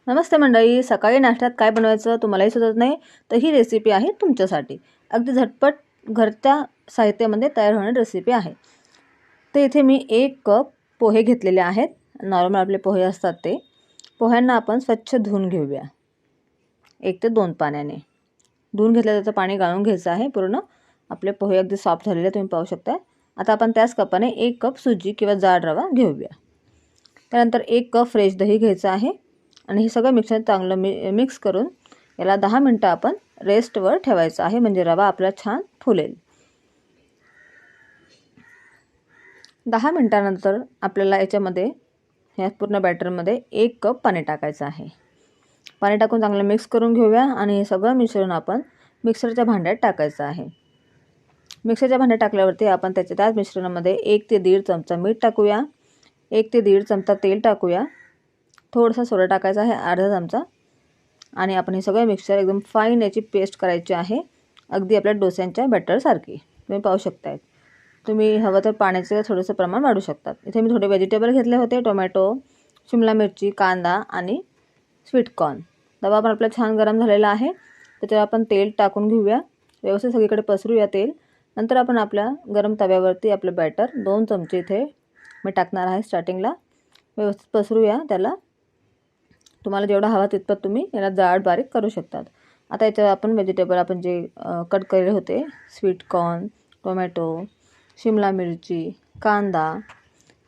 नमस्ते मंडळी, सकाळी नाश्त्यात काय बनवायचं तुम्हालाही सुचत नाही तर ही रेसिपी आहे तुमच्यासाठी. अगदी झटपट घरच्या साहित्यामध्ये तयार होणारी रेसिपी आहे. तर इथे मी 1 कप पोहे घेतलेले आहेत. नॉर्मल आपले पोहे असतात ते. पोह्यांना आपण स्वच्छ धुवून घेऊया 1 ते 2 पाण्याने. धुवून घेतलं त्याचं पाणी गाळून घ्यायचं आहे पूर्ण. आपले पोहे अगदी सॉफ्ट झालेले तुम्ही पाहू शकता. आता आपण त्याच कपाने 1 कप सुजी किंवा जाड रवा घेऊया. त्यानंतर 1 कप फ्रेश दही घ्यायचं आहे आणि हे सगळं मिक्सर चांगलं मिक्स करून याला 10 मिनटं आपण रेस्टवर ठेवायचं आहे, म्हणजे रवा आपला छान फुलेल. 10 मिनटानंतर आपल्याला याच्यामध्ये ह्या पूर्ण बॅटरमध्ये 1 कप पाणी टाकायचं आहे. पाणी टाकून चांगलं मिक्स करून घेऊया आणि हे सगळं मिश्रण आपण मिक्सरच्या भांड्यात टाकायचं आहे. मिक्सरच्या भांड्यात टाकल्यावरती आपण त्याच मिश्रणामध्ये 1 ते 1.5 चमचा मीठ टाकूया. 1 ते 1.5 चमचा तेल टाकूया. थोडासा सोडा टाकायचा आहे, अर्धा चमचा. आणि आपण हे सगळं मिक्सचर एकदम फाईन याची पेस्ट करायची आहे, अगदी आपल्या डोस्यांच्या बॅटरसारखी. तुम्ही पाहू शकताय. तुम्ही हवं तर पाण्याचं थोडंसं प्रमाण वाढवू शकतात. इथे मी थोडे व्हेजिटेबल घेतले होते, टोमॅटो, शिमला मिरची, कांदा आणि स्वीटकॉर्न. तवा पण आपला छान गरम झालेला आहे. त्याच्यावर आपण तेल टाकून घेऊया. व्यवस्थित सगळीकडे पसरूया तेल. नंतर आपण आपल्या गरम तव्यावरती आपलं बॅटर 2 चमचे इथे मी टाकणार आहे स्टार्टिंगला. व्यवस्थित पसरूया त्याला. तुम्हाला जेवढा हवा तितपत तुम्ही याला जाड बारीक करू शकतात. आता याच्यावर आपण व्हेजिटेबल आपण जे कट केलेले होते, स्वीटकॉर्न, टोमॅटो, शिमला मिरची, कांदा,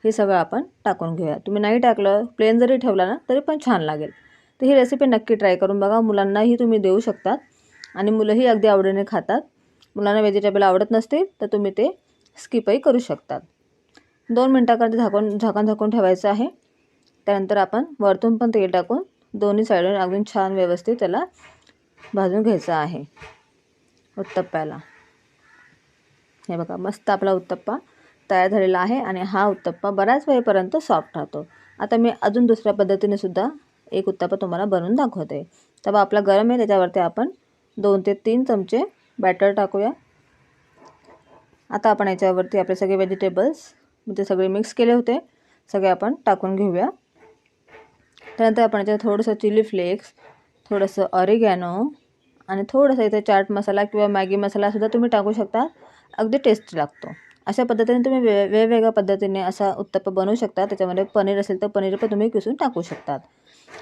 हे सगळं आपण टाकून घेऊया. तुम्ही नाही टाकलं, प्लेन जरी ठेवला ना तरी पण छान लागेल. तर ही रेसिपी नक्की ट्राय करून बघा. मुलांनाही तुम्ही देऊ शकतात आणि मुलंही अगदी आवडीने खातात. मुलांना व्हेजिटेबल आवडत नसतील तर तुम्ही ते स्किपही करू शकतात. 2 मिनटाकरता झाकून ठेवायचं आहे. त्यानंतर आपण वरतून पण तेल टाकून दोन्ही साईडून अगदी छान व्यवस्थित त्याला भाजून घ्यायचं आहे उत्तप्प्याला. हे बघा, मस्त आपला उत्तप्पा तयार झालेला आहे आणि हा उत्तप्पा बऱ्याच वेळेपर्यंत सॉफ्ट राहतो. आता मी अजून दुसऱ्या पद्धतीने सुद्धा एक उत्तप्पा तुम्हाला बनवून दाखवते. तवा आपला गरम आहे, त्याच्यावरती आपण 2 ते 3 चमचे बॅटर टाकूया. आता आपण याच्यावरती आपले सगळे व्हेजिटेबल्स म्हणजे सगळे मिक्स केले होते सगळे आपण टाकून घेऊया. त्यानंतर आपण याच्यात थोडंसं चिली फ्लेक्स, थोडंसं ऑरिगॅनो आणि थोडंसं इथे चाट मसाला किंवा मॅगी मसालासुद्धा तुम्ही टाकू शकता. अगदी टेस्टी लागतो. अशा पद्धतीने तुम्ही वेगवेगळ्या पद्धतीने असा उत्तप्पा बनवू शकता. त्याच्यामध्ये पनीर असेल तर पनीर पण तुम्ही किसून टाकू शकतात.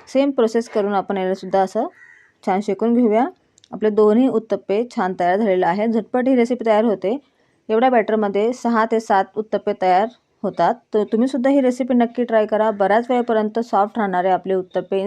सेम प्रोसेस करून आपण यालासुद्धा असं छान शेकून घेऊया. आपले दोन्ही उत्तप्पे छान तयार झालेले आहेत. झटपट ही रेसिपी तयार होते. एवढ्या बॅटरमध्ये 6 ते 7 उत्तप्पे तयार होतात. तर तुम्हीसुद्धा ही रेसिपी नक्की ट्राय करा. बऱ्याच वेळेपर्यंत सॉफ्ट राहणारे आपले उत्तप्पे